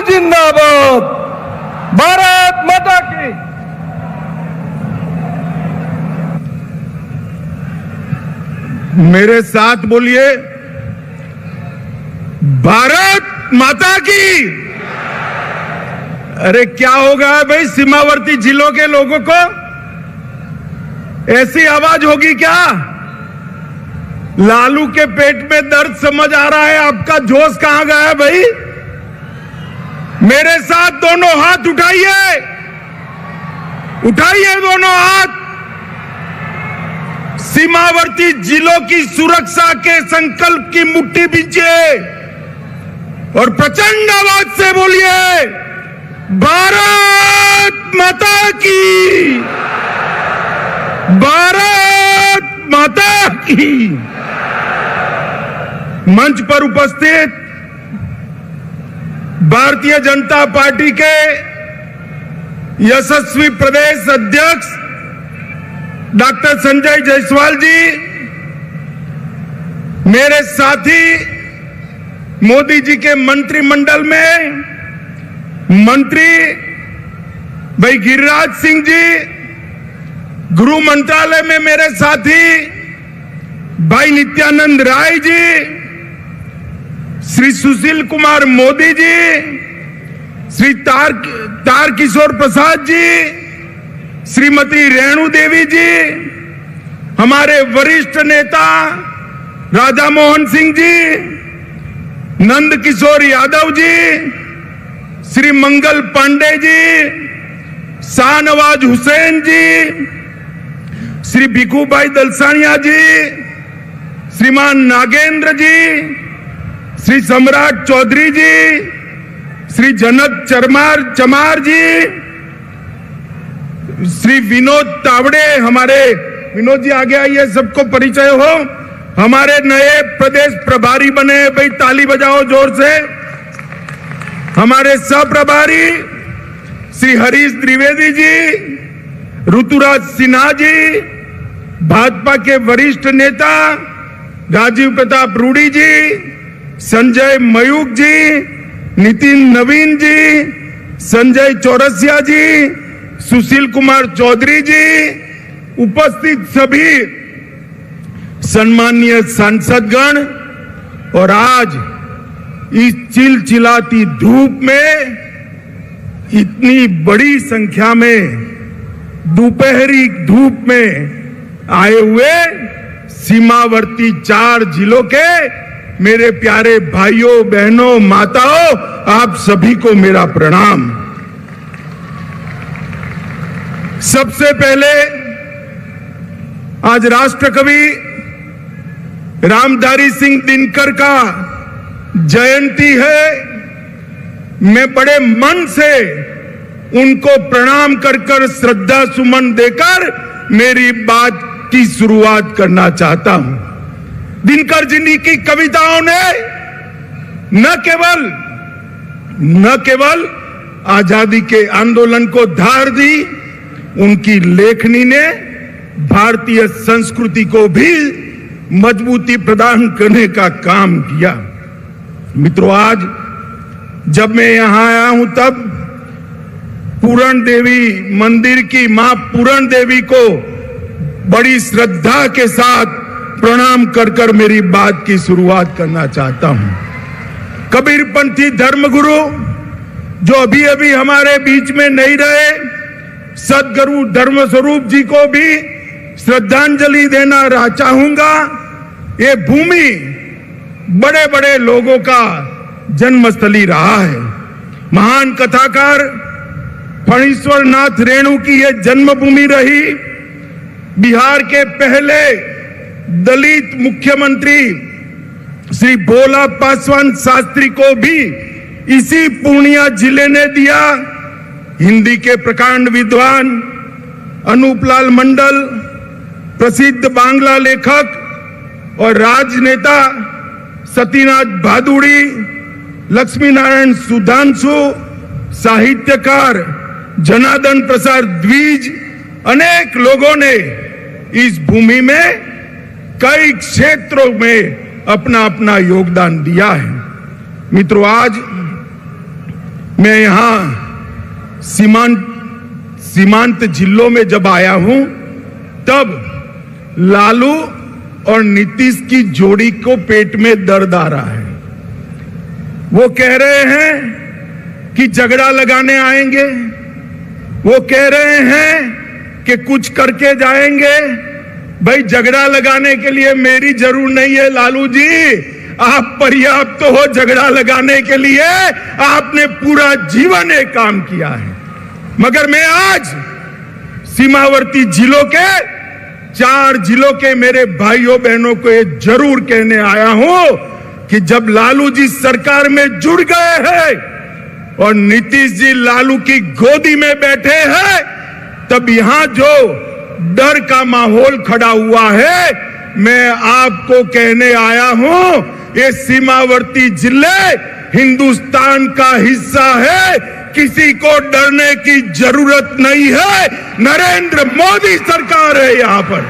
जिंदाबाद। भारत माता की। मेरे साथ बोलिए, भारत माता की। अरे क्या होगा भाई सीमावर्ती जिलों के लोगों को? ऐसी आवाज होगी क्या? लालू के पेट में दर्द समझ आ रहा है, आपका जोश कहां गया भाई? मेरे साथ दोनों हाथ उठाइए, उठाइए दोनों हाथ। सीमावर्ती जिलों की सुरक्षा के संकल्प की मुट्ठी बींचिए और प्रचंड आवाज से बोलिए, भारत माता की, भारत माता की। मंच पर उपस्थित भारतीय जनता पार्टी के यशस्वी प्रदेश अध्यक्ष डॉक्टर संजय जायसवाल जी, मेरे साथी मोदी जी के मंत्रिमंडल में मंत्री भाई गिरिराज सिंह जी, गृह मंत्रालय में मेरे साथी भाई नित्यानंद राय जी, श्री सुशील कुमार मोदी जी, श्री तारकिशोर प्रसाद जी, श्रीमती रेणु देवी जी, हमारे वरिष्ठ नेता राधा मोहन सिंह जी, नंद किशोर यादव जी, श्री मंगल पांडे जी, शाहनवाज हुसैन जी, श्री भिखूभाई दलसानिया जी, श्रीमान नागेंद्र जी, श्री सम्राट चौधरी जी, श्री जनक चमार जी, श्री विनोद तावड़े, हमारे विनोद जी आगे आइए, सबको परिचय हो, हमारे नए प्रदेश प्रभारी बने भाई, ताली बजाओ जोर से। हमारे सह प्रभारी श्री हरीश द्विवेदी जी, ऋतुराज सिन्हा जी, भाजपा के वरिष्ठ नेता राजीव प्रताप रूडी जी, संजय मयूख जी, नितिन नवीन जी, संजय चौरसिया जी, सुशील कुमार चौधरी जी, उपस्थित सभी सम्मानीय सांसदगण और आज इस चिलचिलाती धूप में इतनी बड़ी संख्या में दोपहरी धूप में आए हुए सीमावर्ती 4 जिलों के मेरे प्यारे भाइयों बहनों माताओं, आप सभी को मेरा प्रणाम। सबसे पहले आज राष्ट्रकवि रामधारी सिंह दिनकर का जयंती है। मैं बड़े मन से उनको प्रणाम कर श्रद्धा सुमन देकर मेरी बात की शुरुआत करना चाहता हूं। दिनकर जी की कविताओं ने न केवल आजादी के आंदोलन को धार दी, उनकी लेखनी ने भारतीय संस्कृति को भी मजबूती प्रदान करने का काम किया। मित्रों, आज जब मैं यहां आया हूं तब पूरण देवी मंदिर की मां पूरण देवी को बड़ी श्रद्धा के साथ प्रणाम कर मेरी बात की शुरुआत करना चाहता हूं। कबीरपंथी धर्मगुरु जो अभी अभी हमारे बीच में नहीं रहे, सदगुरु धर्मस्वरूप जी को भी श्रद्धांजलि देना चाहूंगा। ये भूमि बड़े बड़े लोगों का जन्मस्थली रहा है। महान कथाकार फणीश्वर नाथ रेणु की यह जन्मभूमि रही। बिहार के पहले दलित मुख्यमंत्री श्री भोला पासवान शास्त्री को भी इसी पूर्णिया जिले ने दिया। हिंदी के प्रकांड विद्वान अनूपलाल मंडल, प्रसिद्ध बांग्ला लेखक और राजनेता सतीनाथ भादुड़ी, लक्ष्मी नारायण सुधांशु, साहित्यकार जनार्दन प्रसाद द्विज, अनेक लोगों ने इस भूमि में कई क्षेत्रों में अपना अपना योगदान दिया है। मित्रों, आज मैं यहां सीमांत जिलों में जब आया हूं तब लालू और नीतीश की जोड़ी को पेट में दर्द आ रहा है। वो कह रहे हैं कि झगड़ा लगाने आएंगे, वो कह रहे हैं कि कुछ करके जाएंगे। भाई झगड़ा लगाने के लिए मेरी जरूर नहीं है लालू जी, आप पर्याप्त तो हो झगड़ा लगाने के लिए, आपने पूरा जीवन एक काम किया है। मगर मैं आज सीमावर्ती जिलों के 4 जिलों के मेरे भाइयों बहनों को ये जरूर कहने आया हूं कि जब लालू जी सरकार में जुड़ गए हैं और नीतीश जी लालू की गोदी में बैठे हैं, तब यहां जो डर का माहौल खड़ा हुआ है, मैं आपको कहने आया हूं, ये सीमावर्ती जिले हिंदुस्तान का हिस्सा है, किसी को डरने की जरूरत नहीं है। नरेंद्र मोदी सरकार है यहां पर,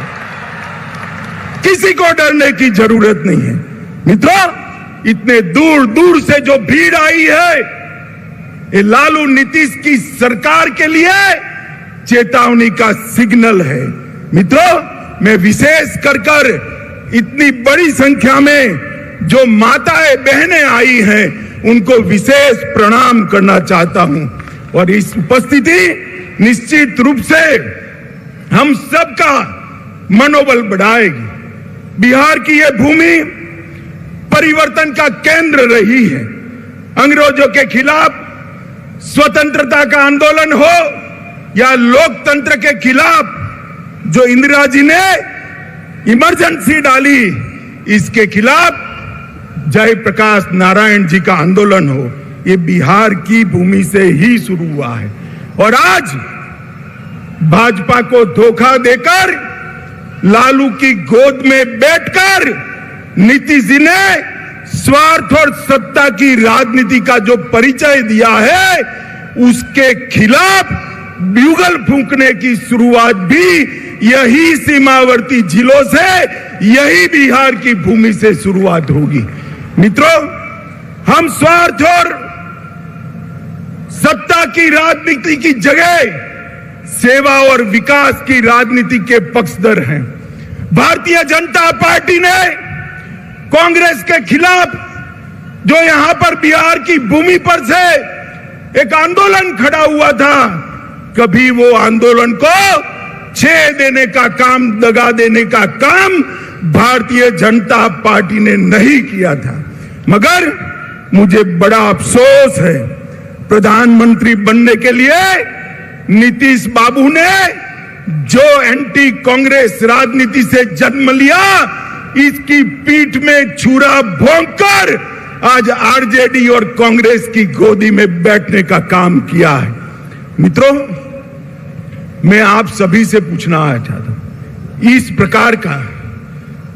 किसी को डरने की जरूरत नहीं है। मित्रों, इतने दूर दूर से जो भीड़ आई है, ये लालू नीतीश की सरकार के लिए चेतावनी का सिग्नल है। मित्रों, मैं विशेष कर इतनी बड़ी संख्या में जो माताएं बहनें आई हैं, उनको विशेष प्रणाम करना चाहता हूं और इस उपस्थिति निश्चित रूप से हम सबका मनोबल बढ़ाएगी। बिहार की यह भूमि परिवर्तन का केंद्र रही है। अंग्रेजों के खिलाफ स्वतंत्रता का आंदोलन हो या लोकतंत्र के खिलाफ जो इंदिरा जी ने इमरजेंसी डाली, इसके खिलाफ जयप्रकाश नारायण जी का आंदोलन हो, ये बिहार की भूमि से ही शुरू हुआ है। और आज भाजपा को धोखा देकर लालू की गोद में बैठकर नीतीश जी ने स्वार्थ और सत्ता की राजनीति का जो परिचय दिया है, उसके खिलाफ ब्यूगल फूंकने की शुरुआत भी यही सीमावर्ती जिलों से, यही बिहार की भूमि से शुरुआत होगी। मित्रों, हम स्वार्थ और सत्ता की राजनीति की जगह सेवा और विकास की राजनीति के पक्षधर हैं। भारतीय जनता पार्टी ने कांग्रेस के खिलाफ जो यहां पर बिहार की भूमि पर से एक आंदोलन खड़ा हुआ था, कभी वो आंदोलन को छेद देने का काम, दगा देने का काम भारतीय जनता पार्टी ने नहीं किया था। मगर मुझे बड़ा अफसोस है, प्रधानमंत्री बनने के लिए नीतीश बाबू ने जो एंटी कांग्रेस राजनीति से जन्म लिया, इसकी पीठ में छुरा भोंककर आज आरजेडी और कांग्रेस की गोदी में बैठने का काम किया है। मित्रों, मैं आप सभी से पूछना चाहता हूं, इस प्रकार का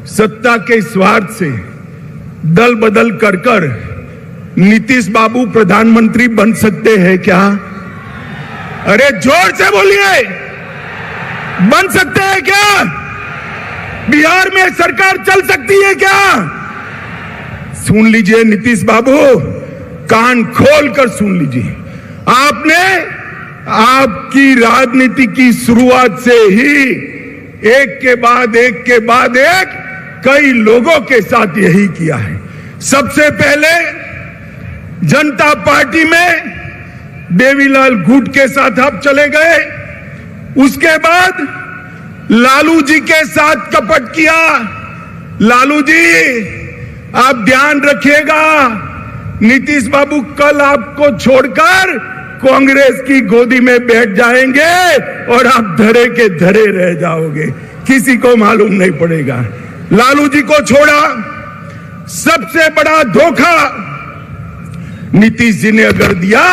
सत्ता के स्वार्थ से दल बदल कर नीतीश बाबू प्रधानमंत्री बन सकते हैं क्या? अरे जोर से बोलिए, बन सकते हैं क्या? बिहार में सरकार चल सकती है क्या? सुन लीजिए नीतीश बाबू, कान खोलकर सुन लीजिए। आपने आपकी राजनीति की शुरुआत से ही एक के बाद एक कई लोगों के साथ यही किया है। सबसे पहले जनता पार्टी में देवीलाल गुट के साथ आप चले गए, उसके बाद लालू जी के साथ कपट किया। लालू जी, आप ध्यान रखिएगा, नीतीश बाबू कल आपको छोड़कर कांग्रेस की गोदी में बैठ जाएंगे और आप धरे के धरे रह जाओगे, किसी को मालूम नहीं पड़ेगा। लालू जी को छोड़ा, सबसे बड़ा धोखा नीतीश जी ने अगर दिया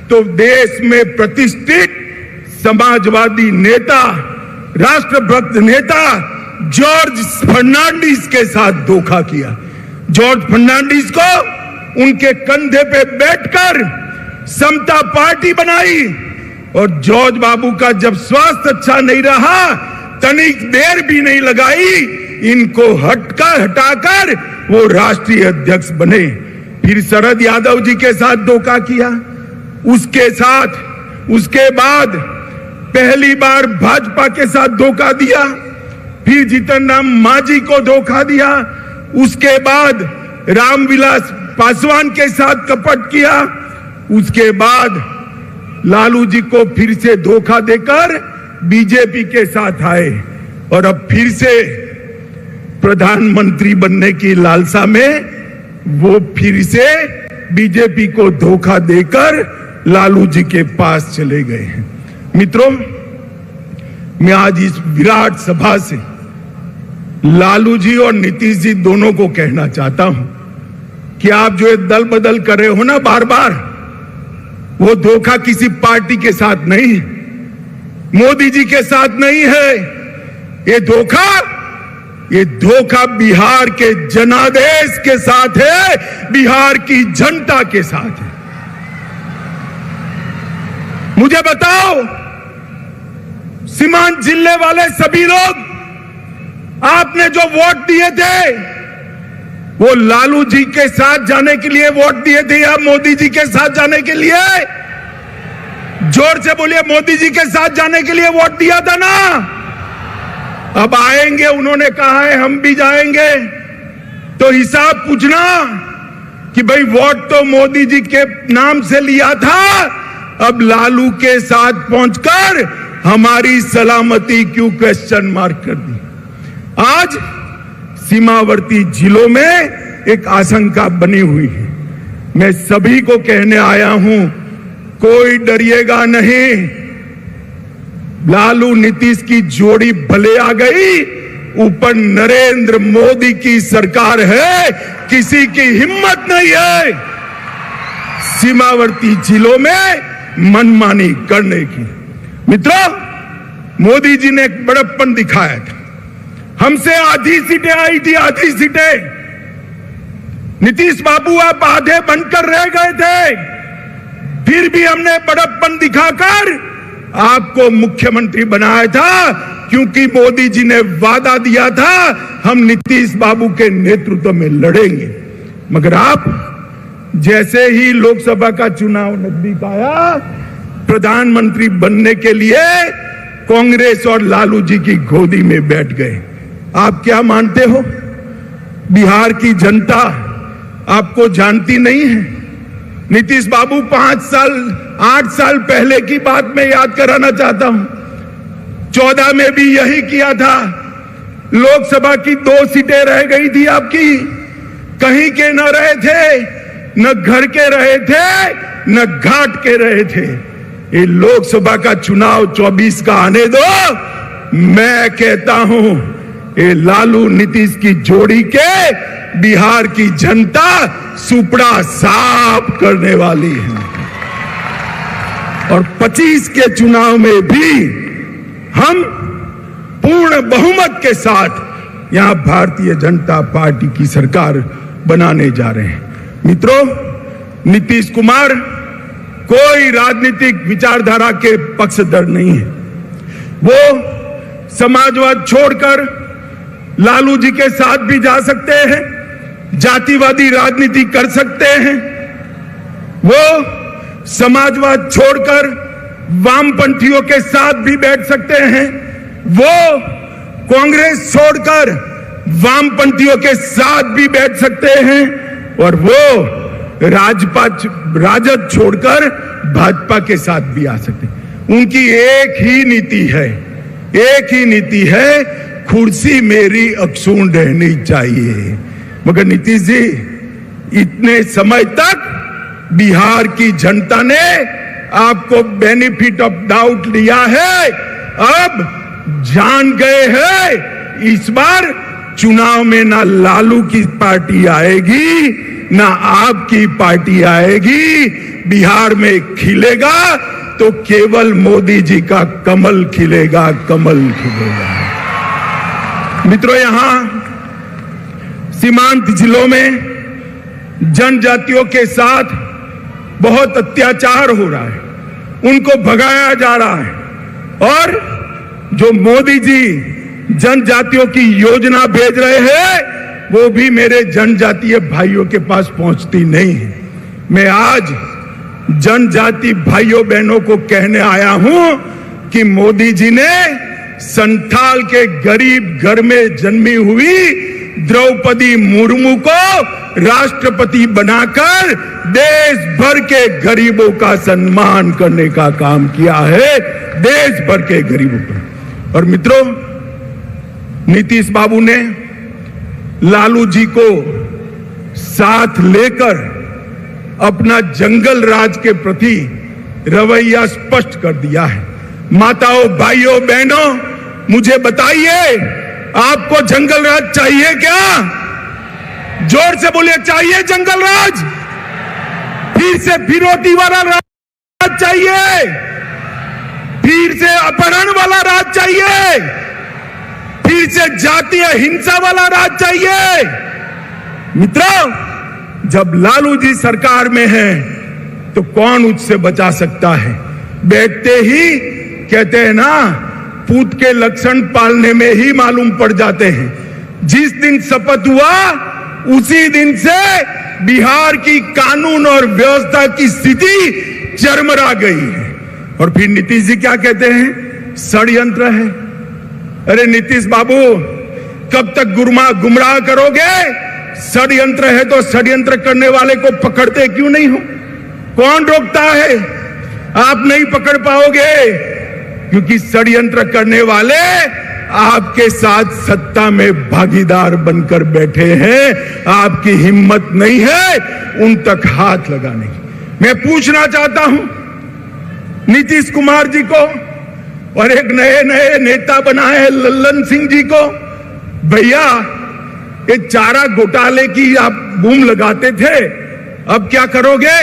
तो देश में प्रतिष्ठित समाजवादी नेता, राष्ट्रभक्त नेता जॉर्ज फर्नांडिस के साथ धोखा किया। जॉर्ज फर्नांडिस को उनके कंधे पे बैठकर समता पार्टी बनाई और जॉर्ज बाबू का जब स्वास्थ्य अच्छा नहीं रहा, तनिक देर भी नहीं लगाई, इनको हटाकर वो राष्ट्रीय अध्यक्ष बने। फिर शरद यादव जी के साथ धोखा किया। उसके बाद पहली बार भाजपा के साथ धोखा दिया, फिर जीतन राम मांझी को धोखा दिया, उसके बाद रामविलास पासवान के साथ कपट किया, उसके बाद लालू जी को फिर से धोखा देकर बीजेपी के साथ आए और अब फिर से प्रधानमंत्री बनने की लालसा में वो फिर से बीजेपी को धोखा देकर लालू जी के पास चले गए हैं। मित्रों, मैं आज इस विराट सभा से लालू जी और नीतीश जी दोनों को कहना चाहता हूं कि आप जो ये दल बदल कर रहे हो ना बार बार, वो धोखा किसी पार्टी के साथ नहीं है, मोदी जी के साथ नहीं है। ये धोखा बिहार के जनादेश के साथ है, बिहार की जनता के साथ है। मुझे बताओ, सीमांत जिले वाले सभी लोग आपने जो वोट दिए थे, वो लालू जी के साथ जाने के लिए वोट दिए थे या मोदी जी के साथ जाने के लिए? जोर से बोलिए, मोदी जी के साथ जाने के लिए वोट दिया था ना? अब आएंगे, उन्होंने कहा है हम भी जाएंगे, तो हिसाब पूछना कि भाई वोट तो मोदी जी के नाम से लिया था, अब लालू के साथ पहुंचकर हमारी सलामती क्यों क्वेश्चन मार्क कर दी? आज सीमावर्ती जिलों में एक आशंका बनी हुई है। मैं सभी को कहने आया हूं, कोई डरिएगा नहीं। लालू नीतीश की जोड़ी भले आ गई, ऊपर नरेंद्र मोदी की सरकार है, किसी की हिम्मत नहीं है सीमावर्ती जिलों में मनमानी करने की। मित्रों, मोदी जी ने एक बड़प्पन दिखाया था, हमसे आधी सीटें आई थी, आधी सीटें। नीतीश बाबू आप आधे बनकर रह गए थे, फिर भी हमने बड़प्पन दिखाकर आपको मुख्यमंत्री बनाया था, क्योंकि मोदी जी ने वादा दिया था हम नीतीश बाबू के नेतृत्व में लड़ेंगे। मगर आप जैसे ही लोकसभा का चुनाव नजदीक आया, प्रधानमंत्री बनने के लिए कांग्रेस और लालू जी की गोदी में बैठ गए। आप क्या मानते हो, बिहार की जनता आपको जानती नहीं है? नीतीश बाबू 5 साल 8 साल पहले की बात मैं याद कराना चाहता हूं। 14 में भी यही किया था। लोकसभा की 2 सीटें रह गई थी आपकी, कहीं के न रहे थे, न घर के रहे थे, न घाट के रहे थे। ये लोकसभा का चुनाव 24 का आने दो। मैं कहता हूं, ये लालू नीतीश की जोड़ी के बिहार की जनता सुपड़ा साफ करने वाली है। और 25 के चुनाव में भी हम पूर्ण बहुमत के साथ यहां भारतीय जनता पार्टी की सरकार बनाने जा रहे हैं। मित्रों, नीतीश कुमार कोई राजनीतिक विचारधारा के पक्षधर नहीं है। वो समाजवाद छोड़कर लालू जी के साथ भी जा सकते हैं, जातिवादी राजनीति कर सकते हैं। वो समाजवाद छोड़कर वामपंथियों के साथ भी बैठ सकते हैं। वो कांग्रेस छोड़कर वामपंथियों के साथ भी बैठ सकते हैं। और वो राजद छोड़कर भाजपा के साथ भी आ सकते हैं। उनकी एक ही नीति है, कुर्सी मेरी अक्षुण्ण रहनी चाहिए। मगर नीतीश जी, इतने समय तक बिहार की जनता ने आपको बेनिफिट ऑफ डाउट लिया है, अब जान गए हैं इस बार चुनाव में ना लालू की पार्टी आएगी, ना आपकी पार्टी आएगी। बिहार में खिलेगा तो केवल मोदी जी का कमल खिलेगा, कमल खिलेगा। मित्रों, यहां सीमांत जिलों में जनजातियों के साथ बहुत अत्याचार हो रहा है, उनको भगाया जा रहा है। और जो मोदी जी जनजातियों की योजना भेज रहे हैं, वो भी मेरे जनजातीय भाइयों के पास पहुंचती नहीं है। मैं आज जनजाति भाइयों बहनों को कहने आया हूं कि मोदी जी ने संथाल के गरीब घर में जन्मी हुई द्रौपदी मुर्मू को राष्ट्रपति बनाकर देश भर के गरीबों का सम्मान करने का काम किया है, देश भर के गरीबों का। और मित्रों, नीतीश बाबू ने लालू जी को साथ लेकर अपना जंगल राज के प्रति रवैया स्पष्ट कर दिया है। माताओं, भाइयों, बहनों, मुझे बताइए, आपको जंगल राज चाहिए क्या? जोर से बोलिए, चाहिए जंगल राज? फिर से फिरौती वाला राज चाहिए? फिर से अपहरण वाला राज चाहिए? फिर से जातीय हिंसा वाला राज चाहिए? मित्रों, जब लालू जी सरकार में है तो कौन उससे बचा सकता है? बैठते ही कहते हैं ना, पूत के लक्षण पालने में ही मालूम पड़ जाते हैं। जिस दिन शपथ हुआ उसी दिन से बिहार की कानून और व्यवस्था की स्थिति चरमरा गई है। और फिर नीतीश जी क्या कहते हैं? षड्यंत्र है। अरे नीतीश बाबू, कब तक गुमराह करोगे? षड्यंत्र है तो षड्यंत्र करने वाले को पकड़ते क्यों नहीं हो? कौन रोकता है? आप नहीं पकड़ पाओगे, क्योंकि षड्यंत्र करने वाले आपके साथ सत्ता में भागीदार बनकर बैठे हैं। आपकी हिम्मत नहीं है उन तक हाथ लगाने की। मैं पूछना चाहता हूं नीतीश कुमार जी को और एक नए नए नेता बनाए लल्लन सिंह जी को, भैया ये चारा घोटाले की आप बूम लगाते थे, अब क्या करोगे?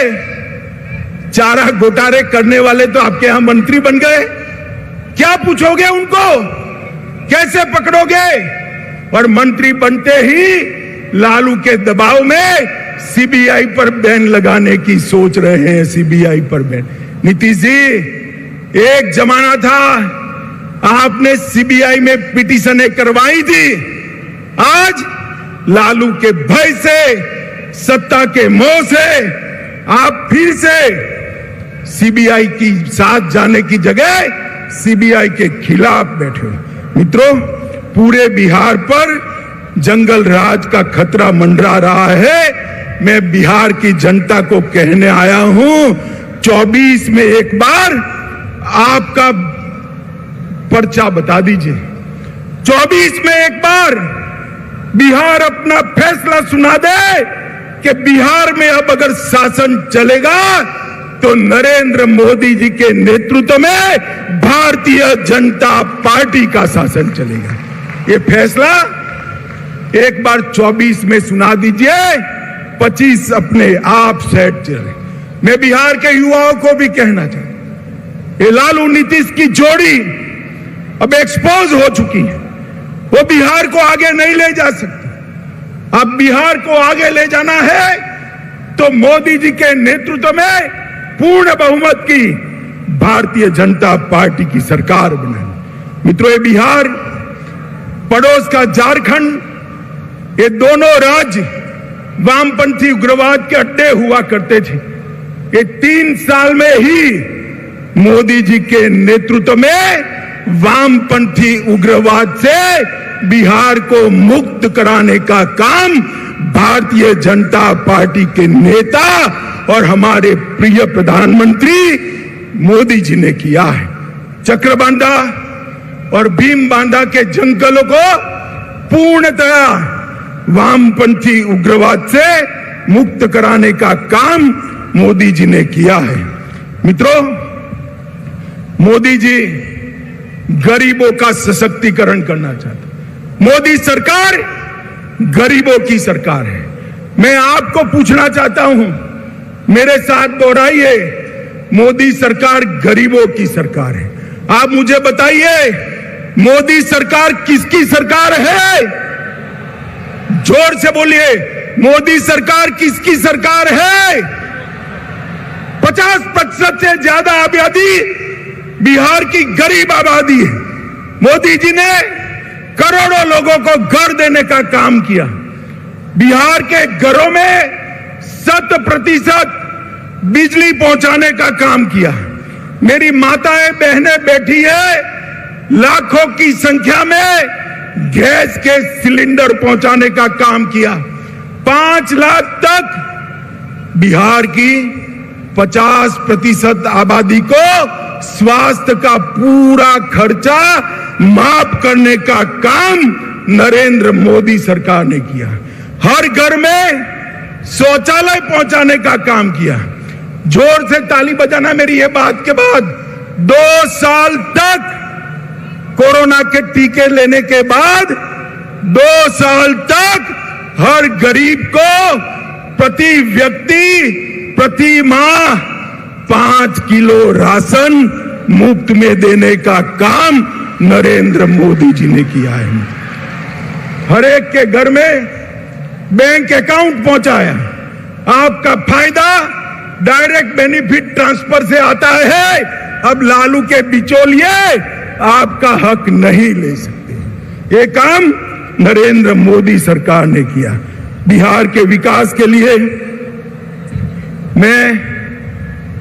चारा घोटाले करने वाले तो आपके यहां मंत्री बन गए, क्या पूछोगे उनको? कैसे पकड़ोगे? और मंत्री बनते ही लालू के दबाव में सीबीआई पर बैन लगाने की सोच रहे हैं। सीबीआई पर बैन। नीतीश जी, एक जमाना था आपने सीबीआई में पिटीशनें करवाई थी, आज लालू के भय से, सत्ता के मोह से आप फिर से सीबीआई की साथ जाने की जगह सीबीआई के खिलाफ बैठे हो। मित्रों, पूरे बिहार पर जंगल राज का खतरा मंडरा रहा है। मैं बिहार की जनता को कहने आया हूं, 24 में एक बार आपका पर्चा बता दीजिए। 24 में एक बार बिहार अपना फैसला सुना दे कि बिहार में अब अगर शासन चलेगा तो नरेंद्र मोदी जी के नेतृत्व में भारतीय जनता पार्टी का शासन चलेगा। ये फैसला एक बार 24 में सुना दीजिए, 25 अपने आप सेट चले। मैं बिहार के युवाओं को भी कहना चाहता हूं, ये लालू नीतीश की जोड़ी अब एक्सपोज हो चुकी है। वो बिहार को आगे नहीं ले जा सकती। अब बिहार को आगे ले जाना है तो मोदी जी के नेतृत्व में पूर्ण बहुमत की भारतीय जनता पार्टी की सरकार बनानी। मित्रों, ये बिहार, पड़ोस का झारखंड, ये दोनों राज्य वामपंथी उग्रवाद के अड्डे हुआ करते थे। ये 3 साल में ही मोदी जी के नेतृत्व में वामपंथी उग्रवाद से बिहार को मुक्त कराने का काम भारतीय जनता पार्टी के नेता और हमारे प्रिय प्रधानमंत्री मोदी जी ने किया है। चक्रबांधा और भीम बांधा के जंगलों को पूर्णतः वामपंथी उग्रवाद से मुक्त कराने का काम मोदी जी ने किया है। मित्रों, मोदी जी गरीबों का सशक्तिकरण करना चाहते। मोदी सरकार गरीबों की सरकार है। मैं आपको पूछना चाहता हूं, मेरे साथ दोहराइए, मोदी सरकार गरीबों की सरकार है। आप मुझे बताइए, मोदी सरकार किसकी सरकार है? जोर से बोलिए, मोदी सरकार किसकी सरकार है? 50% से ज्यादा आबादी बिहार की गरीब आबादी है। मोदी जी ने करोड़ों लोगों को घर देने का काम किया। बिहार के घरों में 100% बिजली पहुंचाने का काम किया। मेरी माताएं बहनें बैठी है, लाखों की संख्या में गैस के सिलेंडर पहुंचाने का काम किया। 5 लाख तक बिहार की 50% आबादी को स्वास्थ्य का पूरा खर्चा माफ करने का काम नरेंद्र मोदी सरकार ने किया। हर घर में शौचालय पहुंचाने का काम किया। जोर से ताली बजाना मेरी ये बात के बाद। 2 साल तक कोरोना के टीके लेने के बाद 2 साल तक हर गरीब को प्रति व्यक्ति प्रति माह 5 किलो राशन मुफ्त में देने का काम नरेंद्र मोदी जी ने किया है। हर एक के घर में बैंक अकाउंट पहुंचाया। आपका फायदा डायरेक्ट बेनिफिट ट्रांसफर से आता है। अब लालू के बिचौलिए आपका हक नहीं ले सकते। ये काम नरेंद्र मोदी सरकार ने किया। बिहार के विकास के लिए मैं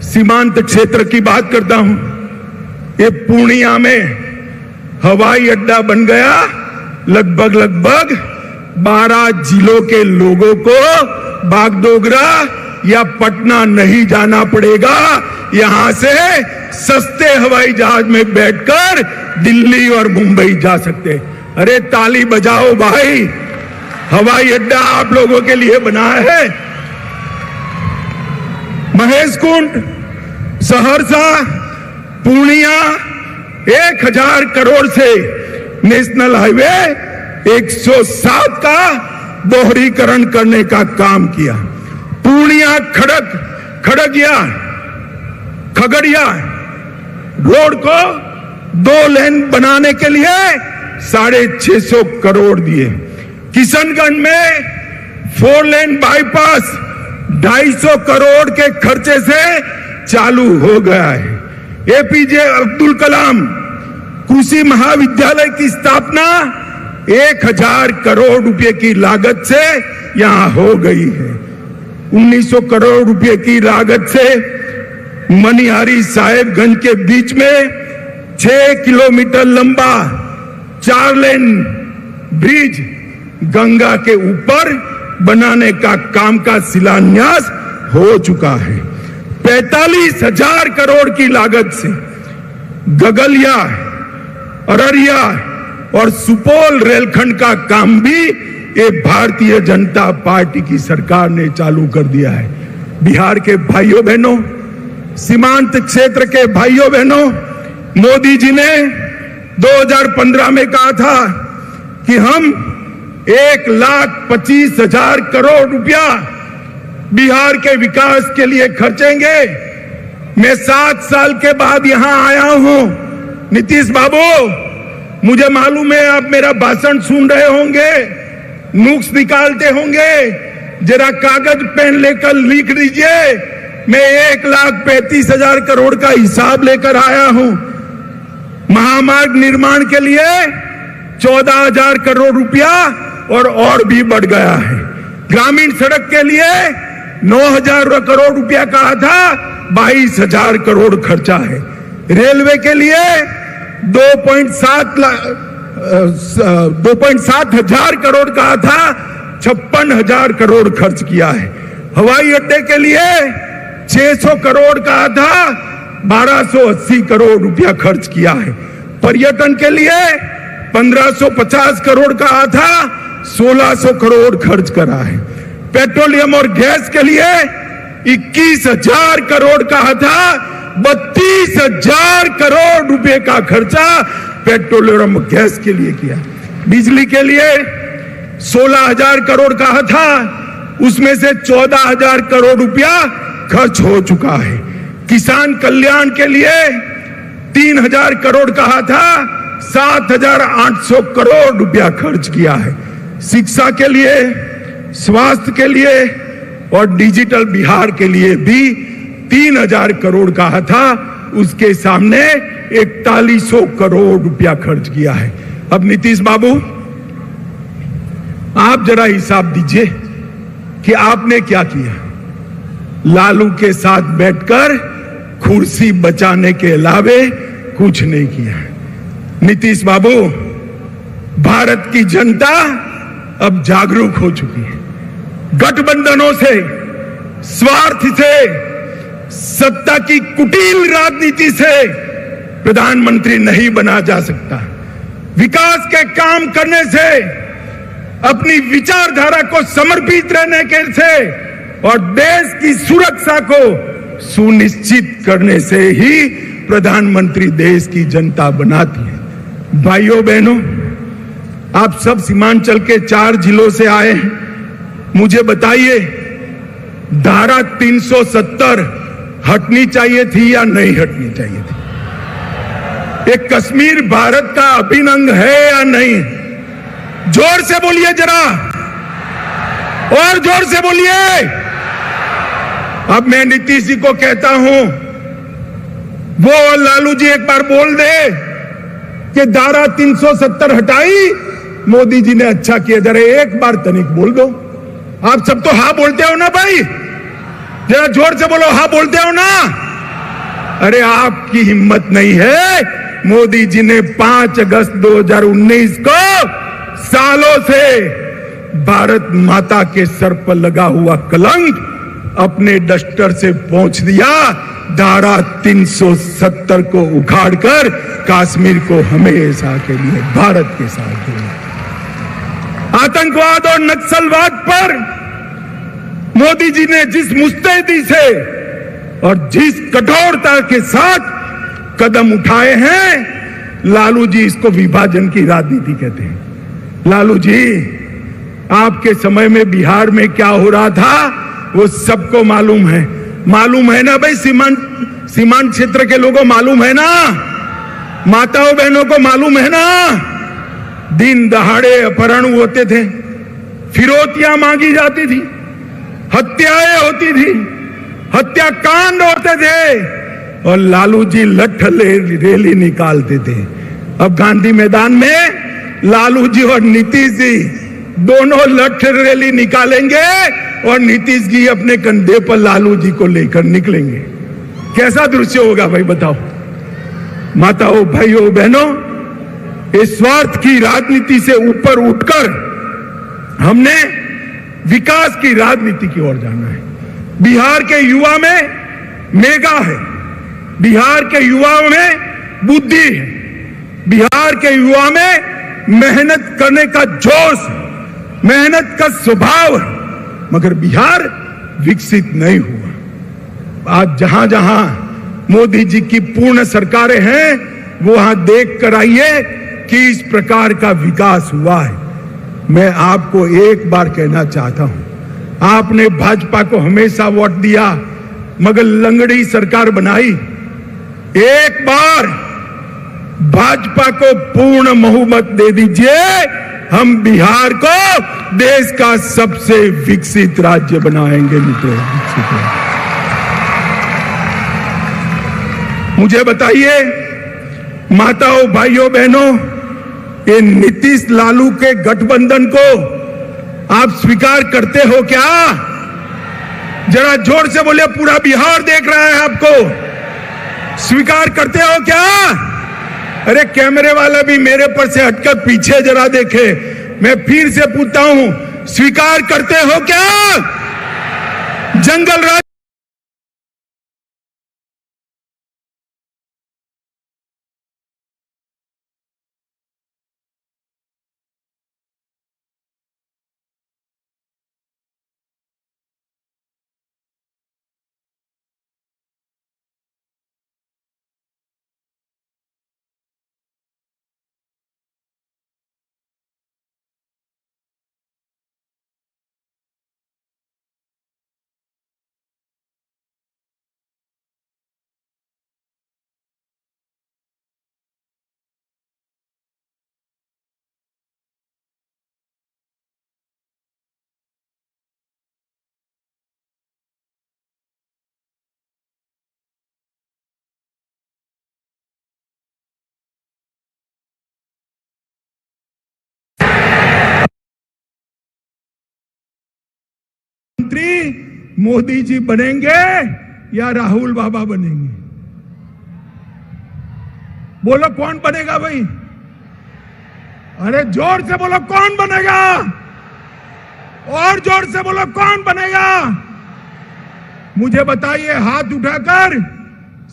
सीमांत क्षेत्र की बात करता हूं। ये पूर्णिया में हवाई अड्डा बन गया। लगभग 12 जिलों के लोगों को बागडोगरा या पटना नहीं जाना पड़ेगा। यहां से सस्ते हवाई जहाज में बैठकर दिल्ली और मुंबई जा सकते। अरे ताली बजाओ भाई, हवाई अड्डा आप लोगों के लिए बना है। महेशकुंड, सहरसा, पूर्णिया 1000 करोड़ से नेशनल हाईवे 107 का दोहरीकरण करने का काम किया। पूर्णिया खगड़िया रोड को 2 लेन बनाने के लिए 650 करोड़ दिए। किशनगंज में 4 लेन बाईपास 250 करोड़ के खर्चे से चालू हो गया है। एपीजे अब्दुल कलाम कृषि महाविद्यालय की स्थापना 1000 करोड़ रुपए की लागत से यहां हो गई है। 1900 करोड़ रुपए की लागत से मनिहारी साहेबगंज के बीच में 6 किलोमीटर लंबा 4 लेन ब्रिज गंगा के ऊपर बनाने का काम का शिलान्यास हो चुका है। 45,000 करोड़ की लागत से गगलिया, अररिया और सुपौल रेलखंड का काम भी ये भारतीय जनता पार्टी की सरकार ने चालू कर दिया है। बिहार के भाइयों बहनों, सीमांत क्षेत्र के भाइयों बहनों, मोदी जी ने 2015 में कहा था कि हम 1,25,000 करोड़ रुपया बिहार के विकास के लिए खर्चेंगे। मैं 7 साल के बाद यहां आया हूं। नीतीश बाबू, मुझे मालूम है आप मेरा भाषण सुन रहे होंगे, नुक्स निकालते होंगे। जरा कागज पेन लेकर लिख लीजिए। मैं 1,35,000 करोड़ का हिसाब लेकर आया हूं। महामार्ग निर्माण के लिए 14,000 करोड़ रुपया और भी बढ़ गया है। ग्रामीण सड़क के लिए 9,000 करोड़ रुपया कहा था, 22,000 करोड़ खर्चा है। रेलवे के लिए 2.7 हजार करोड़ कहा था, 56,000 करोड़ खर्च किया है। हवाई अड्डे के लिए 600 करोड़ कहा था, 1280 करोड़ रुपया खर्च किया है। पर्यटन के लिए 1550 करोड़ कहा था, 1600 करोड़ खर्च करा है। पेट्रोलियम और गैस के लिए 21,000 करोड़ कहा था, 32,000 करोड़ रुपए का खर्चा पेट्रोलियम और गैस के लिए किया। बिजली के लिए 16,000 करोड़ कहा था, उसमें से 14,000 करोड़ रुपया खर्च हो चुका है। किसान कल्याण के लिए 3,000 करोड़ कहा था, 7,800 करोड़ रुपया खर्च किया है। शिक्षा के लिए, स्वास्थ्य के लिए और डिजिटल बिहार के लिए भी 3,000 करोड़ कहा था, उसके सामने 4100 करोड़ रुपया खर्च किया है। अब नीतीश बाबू, आप जरा हिसाब दीजिए कि आपने क्या किया। लालू के साथ बैठकर कुर्सी बचाने के अलावे कुछ नहीं किया। नीतीश बाबू, भारत की जनता अब जागरूक हो चुकी है। गठबंधनों से, स्वार्थ से, सत्ता की कुटिल राजनीति से प्रधानमंत्री नहीं बना जा सकता। विकास के काम करने से, अपनी विचारधारा को समर्पित रहने के से और देश की सुरक्षा को सुनिश्चित करने से ही प्रधानमंत्री देश की जनता बनाती है। भाइयों बहनों, आप सब सीमांचल के 4 जिलों से आए हैं। मुझे बताइए, धारा 370 हटनी चाहिए थी या नहीं हटनी चाहिए थी? एक कश्मीर भारत का अभिन्न अंग है या नहीं? जोर से बोलिए जरा, और जोर से बोलिए। अब मैं नीतीश जी को कहता हूं, वो लालू जी एक बार बोल दे कि धारा 370 हटाई, मोदी जी ने अच्छा किया। जरा एक बार तनिक बोल दो। आप सब तो हाँ बोलते हो ना भाई? जरा जोर से बोलो, हाँ बोलते हो ना? अरे आपकी हिम्मत नहीं है। मोदी जी ने 5 अगस्त 2019 को सालों से भारत माता के सर पर लगा हुआ कलंक अपने डस्टर से पोंछ दिया। धारा 370 को उखाड़कर कश्मीर को हमेशा के लिए भारत के साथ जोड़ा। आतंकवाद और नक्सलवाद पर मोदी जी ने जिस मुस्तैदी से और जिस कठोरता के साथ कदम उठाए हैं, लालू जी इसको विभाजन की राजनीति कहते हैं। लालू जी, आपके समय में बिहार में क्या हो रहा था वो सबको मालूम है। मालूम है ना भाई? सीमांत क्षेत्र के लोगों मालूम है ना? माताओं बहनों को मालूम है ना? दिन दहाड़े अपहरण होते थे, फिरौतियां मांगी जाती थी, हत्याएं होती थी, हत्याकांड होते थे, और लालू जी लठ रैली निकालते थे। अब गांधी मैदान में लालू जी और नीतीश जी दोनों लठ रैली निकालेंगे और नीतीश जी अपने कंधे पर लालू जी को लेकर निकलेंगे। कैसा दृश्य होगा भाई, बताओ। माताओं, भाइयों, बहनों, इस स्वार्थ की राजनीति से ऊपर उठकर हमने विकास की राजनीति की ओर जाना है। बिहार के युवा में मेगा है, बिहार के युवाओं में बुद्धि है, बिहार के युवा में मेहनत करने का जोश, मेहनत का स्वभाव है, मगर बिहार विकसित नहीं हुआ। आज जहां जहां मोदी जी की पूर्ण सरकारें हैं, वहां देख कर आइए कि इस प्रकार का विकास हुआ है। मैं आपको एक बार कहना चाहता हूं, आपने भाजपा को हमेशा वोट दिया, मगर लंगड़ी सरकार बनाई। एक बार भाजपा को पूर्ण बहुमत दे दीजिए, हम बिहार को देश का सबसे विकसित राज्य बनाएंगे। मित्रों, मुझे बताइए, माताओं, भाइयों, बहनों, ये नीतीश लालू के गठबंधन को आप स्वीकार करते हो क्या? जरा जोर से बोले, पूरा बिहार देख रहा है आपको। स्वीकार करते हो क्या? अरे कैमरे वाला भी मेरे पर से हटकर पीछे जरा देखे। मैं फिर से पूछता हूं, स्वीकार करते हो क्या? जंगल राज मंत्री मोदी जी बनेंगे या राहुल बाबा बनेंगे? बोलो कौन बनेगा भाई? अरे जोर से बोलो कौन बनेगा? और जोर से बोलो कौन बनेगा? मुझे बताइए हाथ उठाकर,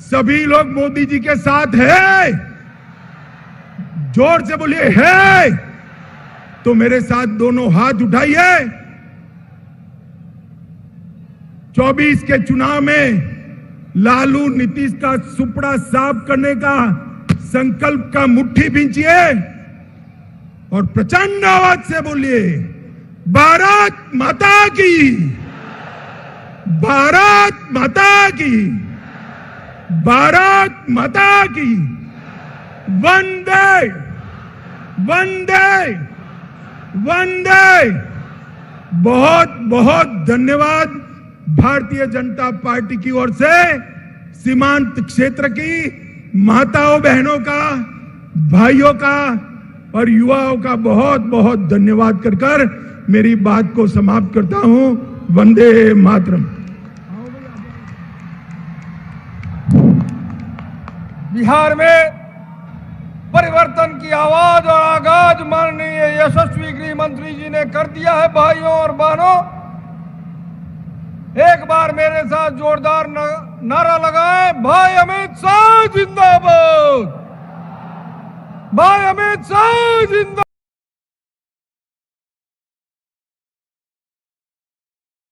सभी लोग मोदी जी के साथ है? जोर से बोलिए है, तो मेरे साथ दोनों हाथ उठाइए। 24 के चुनाव में लालू नीतीश का सुपड़ा साफ करने का संकल्प का मुट्ठी भींचिए और प्रचंड आवाज से बोलिए भारत माता की, भारत माता की, भारत माता की, वंदे वंदे वंदे। बहुत बहुत धन्यवाद भारतीय जनता पार्टी की ओर से सीमांत क्षेत्र की माताओं बहनों का, भाइयों का और युवाओं का बहुत बहुत धन्यवाद कर मेरी बात को समाप्त करता हूं। वंदे मातरम। बिहार में परिवर्तन की आवाज और आगाज माननीय यशस्वी गृह मंत्री जी ने कर दिया है। भाइयों और बहनों, एक बार मेरे साथ जोरदार नारा लगाएं, भाई अमित शाह जिंदाबाद, भाई अमित शाह जिंदाबाद।